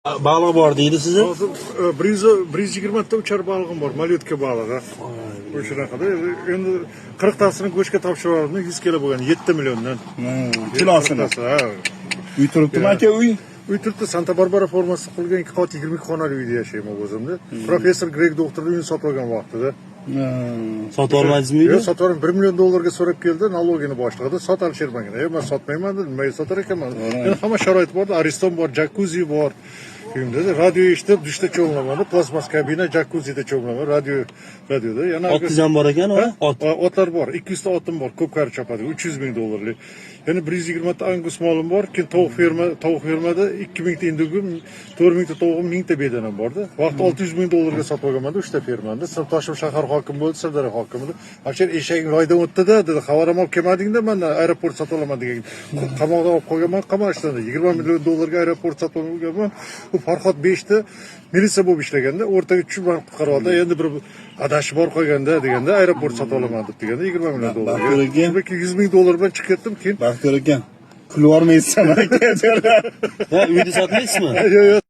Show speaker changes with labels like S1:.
S1: Balık bor deydi sizni.
S2: Hozir 120 ta uchar balig'im bor, malyotka balig'i. O'shunaqada. Endi 40 tasini go'shtga topshirib yubordim, 100 kilo bo'lgan, 7 milliondan.
S3: Kilosini.
S2: Ha.
S3: Uy turibdimi aka uy?
S2: Uy turibdi, Santa Barbara formasi qilgan 2 qavat 22 xonali uyda yashayman o'zimda. Professor Greg doktorning uyini sotib olgan vaqtida.
S1: Sotib olmadingizmi uyni?
S2: Yo'q, sotib oldim. 1 million dollarga so'rab keldi, nalogini boshlig'ida. Sot Alisher Bangiga. Men sotmayman dedim, nimaga sotar ekanman? Endi hamma sharoit bor, ariston bor, jakuzi bor. Uyimda radio eshitib, dushda cho'mlamadi, plasmas kabina, jakuzida cho'mlamadim, radioda. Yana
S1: Otingiz ham bor ekan, ot.
S2: Otlar bor, 200 ta otim bor, ko'p qari chopadi, 300 ming dollarlik. Yana 120 ta angus molim bor, keyin tovuq fermada 2000 ta indigum, 4000 ta tovuqim, 1000 ta bedanam borda. Vaqt 600 ming dollarga sotib olganman-da, 3 ta fermani. Sirtoshim shahar hokimi bo'ldi, Sirdaryo hokimi. Alishar eshaging roydan o'tdi-da, dedi, xabarim olib kelmading-da, mendan aeroport sotib olaman degan. Qamoqda olib qo'yganman, qamashidan 20 million dollarga aeroport sotib olganman. U Farhod 5 ta militsiya bo'lib ishlaganda, o'rtaga tushib meni qutqarib oldi. Endi bir adashi bor qo'yganda deganda aeroport sotib olaman deb deganda 20 million dollarga. Balki 100 ming dollar bilan chiqib ketdim, keyin
S3: Baxtiyor ekan. Kulib olmaysan aka.
S1: Ha, uyni sotmaysizmi?
S2: yo'q,